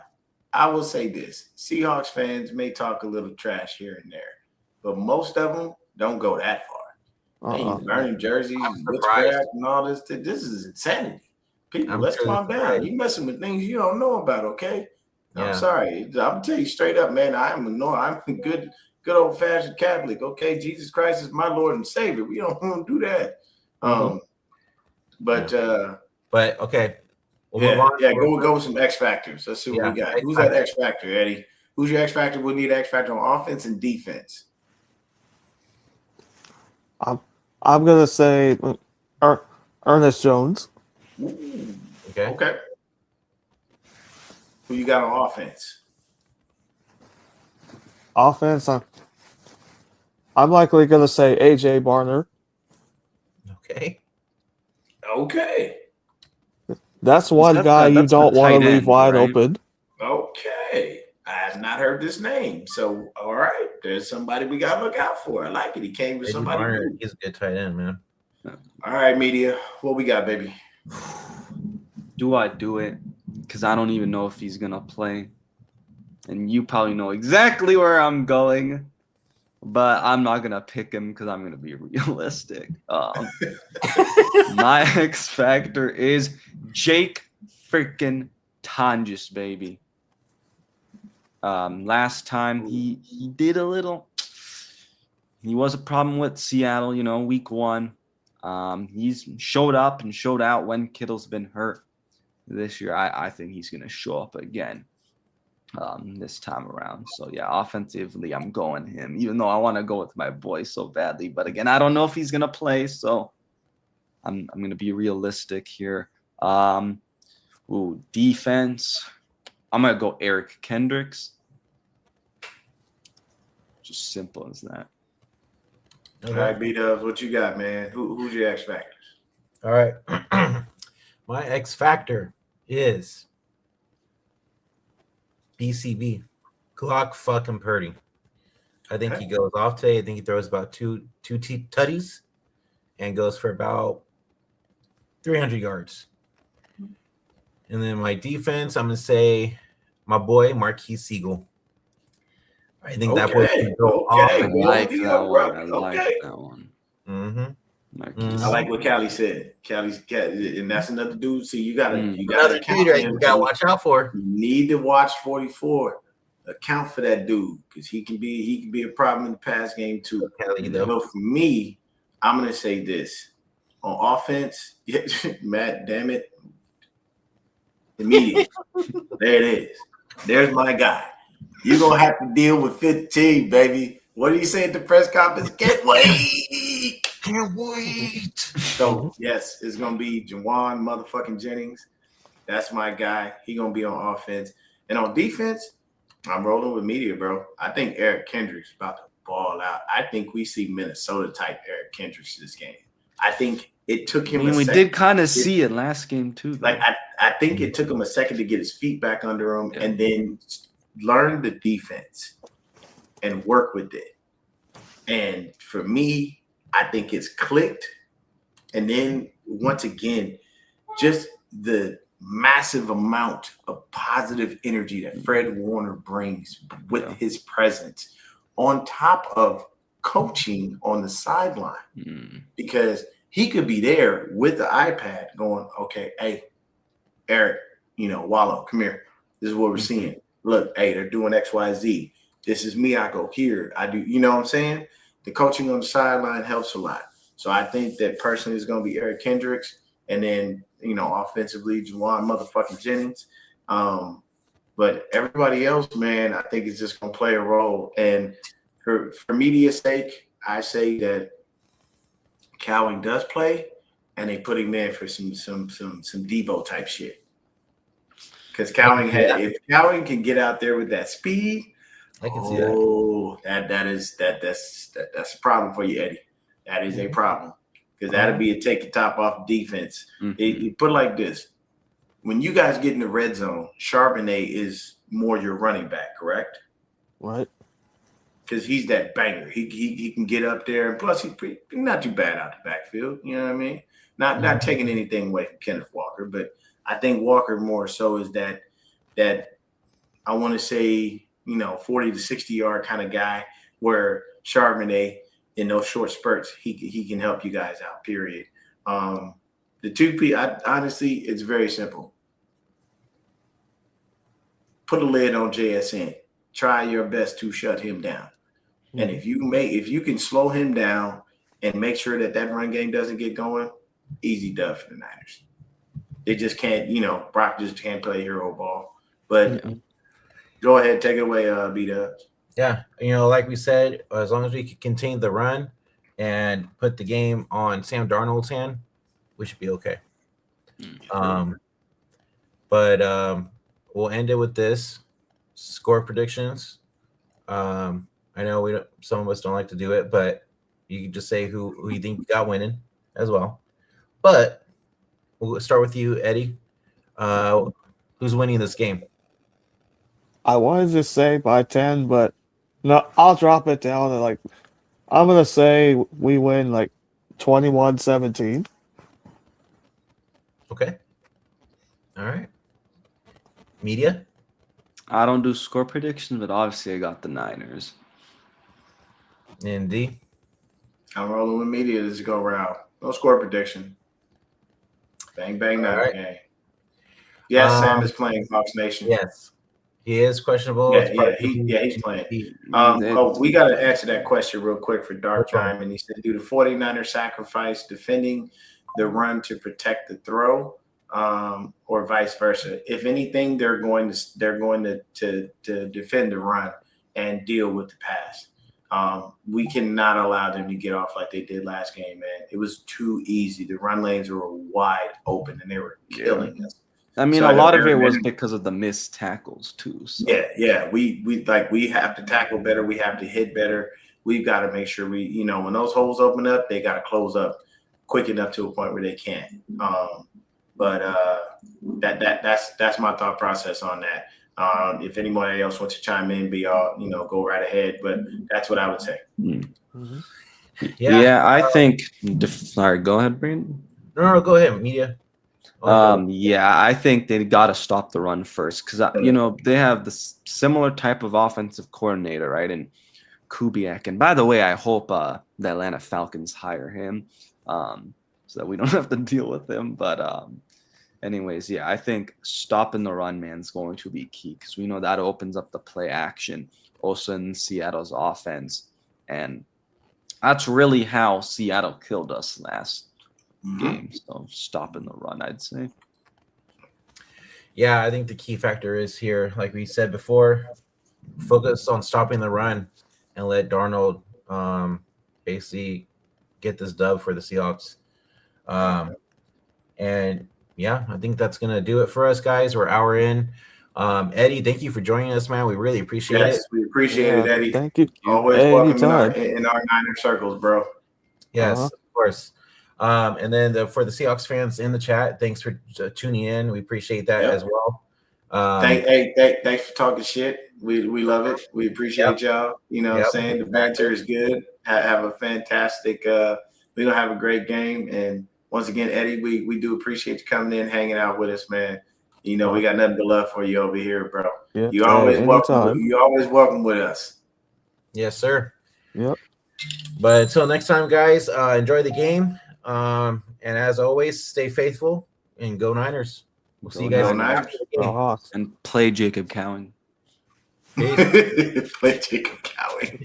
I will say this: Seahawks fans may talk a little trash here and there, but most of them don't go that far. They ain't burning jerseys, witchcraft, and all this. This is insanity. People, let's calm down. You messing with things you don't know about, okay? Yeah. I'm sorry. I'm gonna tell you straight up, man. I'm a good old fashioned Catholic. Okay, Jesus Christ is my Lord and Savior. We don't do that. But okay. We'll yeah, move on. go with some X factors. Let's see what we got. Who's that X factor, Eddie? Who's your X factor? We need X factor on offense and defense. I'm gonna say Ernest Jones. Okay. Who you got on offense? Offense, I'm likely gonna say AJ Barner. Okay. That's one guy you don't want to leave wide open. Okay. I have not heard this name. So, all right. There's somebody we got to look out for. I like it. He came with somebody new. He's a good tight end, man. All right, media. What we got, baby? Do I do it? Because I don't even know if he's going to play. And you probably know exactly where I'm going. But I'm not going to pick him because I'm going to be realistic. My X factor is Jake freaking Tonjes, baby. Last time he did a little. He was a problem with Seattle, week 1. He's showed up and showed out when Kittle's been hurt. This year, I think he's going to show up again. This time around. So yeah, offensively, I'm going him, even though I want to go with my boy so badly. But again, I don't know if he's gonna play, so I'm gonna be realistic here. Defense. I'm gonna go Eric Kendricks. Just simple as that. All right, B-Dubs, what you got, man? Who's your X factors? All right. My X factor is BCB, Glock fucking Purdy. I think he goes off today. I think he throws about two tutties and goes for about 300 yards. And then my defense, I'm going to say my boy, Marquise Siegel. I think that boy can go I off. like that Deon, one. bro. I like Okay. that one. Mm-hmm. I like what Callie said. And that's another dude. See, you gotta Another account dude for right, him. you gotta watch out for. You need to watch 44. Account for that dude because he can be a problem in the pass game too. Kelly, though. So for me, I'm gonna say this on offense. Matt, damn it, immediately. There it is. There's my guy. You're gonna have to deal with 15, baby. What did he say at the press conference? Can't wait. Can't wait. So yes, it's gonna be Jawan motherfucking Jennings. That's my guy. He gonna be on offense. And on defense, I'm rolling with media, bro. I think Eric Kendricks about to ball out. I think we see Minnesota type Eric Kendricks this game. I think it took him we second. did kind of see it last game too. Though. Like I think it took him a second to get his feet back under him and then learn the defense and work with it. And for me, I think it's clicked. And then once again, just the massive amount of positive energy that Fred Warner brings with his presence on top of coaching on the sideline. Because he could be there with the iPad going, okay, hey, Eric, Wallow, come here. This is what we're seeing. Look, hey, they're doing X, Y, Z. This is me. I go here. I do, you know what I'm saying? The coaching on the sideline helps a lot. So I think that personally is going to be Eric Kendricks. And then, offensively, Juwan motherfucking Jennings. But everybody else, man, I think is just going to play a role. And for media's sake, I say that Cowing does play, and they put him in for some Debo type shit. Because if Cowing can get out there with that speed, I can see that. That's a problem for you, Eddie. That is a problem. Because that'll be a take the top off defense. You put it like this. When you guys get in the red zone, Charbonnet is more your running back, correct? Right. Because he's that banger. He can get up there. And plus, he's not too bad out the backfield. You know what I mean? Not taking anything away from Kenneth Walker. But I think Walker more so is that I want to say, 40 to 60 yard kind of guy where Charbonnet – in those short spurts, he can help you guys out, period. The 2P, honestly, it's very simple. Put a lid on JSN. Try your best to shut him down. And if you can slow him down and make sure that run game doesn't get going, easy dub for the Niners. They just can't, Brock just can't play hero ball. But go ahead, take it away, B-Dubs. Yeah, like we said, as long as we can contain the run and put the game on Sam Darnold's hand, we should be okay. But we'll end it with this score predictions. I know some of us don't like to do it, but you can just say who you think got winning as well. But we'll start with you, Eddie. Who's winning this game? I wanted to say by 10, but no, I'll drop it down to I'm going to say we win 21-17. Okay. All right. Media? I don't do score predictions, but obviously I got the Niners. And D? I'm rolling with media this go round. No score prediction. Bang, bang, Niner game. Yes, Sam is playing Fox Nation. Yes. He is questionable. He's playing. We got to answer that question real quick for Dark Time. And he said, do the 49ers sacrifice defending the run to protect the throw, or vice versa? If anything, they're going to defend the run and deal with the pass. We cannot allow them to get off like they did last game, man. It was too easy. The run lanes were wide open, and they were killing us. I mean, a lot of it was because of the missed tackles too. So. Yeah. We have to tackle better. We have to hit better. We've got to make sure when those holes open up, they got to close up quick enough to a point where they can. That's my thought process on that. If anybody else wants to chime in, go right ahead. But that's what I would say. Mm-hmm. Yeah, I think. Sorry, go ahead, Brandon. No, go ahead, media. Yeah, I think they got to stop the run first because they have this similar type of offensive coordinator, right? And Kubiak. And by the way, I hope the Atlanta Falcons hire him so that we don't have to deal with him. But anyways, yeah, I think stopping the run, man, is going to be key because we know that opens up the play action also in Seattle's offense. And that's really how Seattle killed us last game. So stopping the run, I'd say. Yeah, I think the key factor is here, like we said before, focus on stopping the run and let Darnold basically get this dub for the Seahawks. And yeah, I think that's gonna do it for us, guys. We're an hour in. Eddie, thank you for joining us, man. We really appreciate it. We appreciate it, Eddie. Thank you. Always welcome Anytime. in our Niner circles, bro. Yes, of course. And then for the Seahawks fans in the chat, thanks for tuning in. We appreciate that as well. Thanks for talking shit. We love it. We appreciate y'all. You know what I'm saying? The banter is good. Have a fantastic we're gonna have a great game. And once again, Eddie, we do appreciate you coming in, hanging out with us, man. You know, we got nothing but love for you over here, bro. Yep. You always welcome. You always welcome with us. Yes, sir. Yep. But until next time, guys, enjoy the game. And as always, stay faithful and go Niners. We'll see you guys after the game. Hawks. And play Jacob Cowan. Peace. Play Jacob Cowan.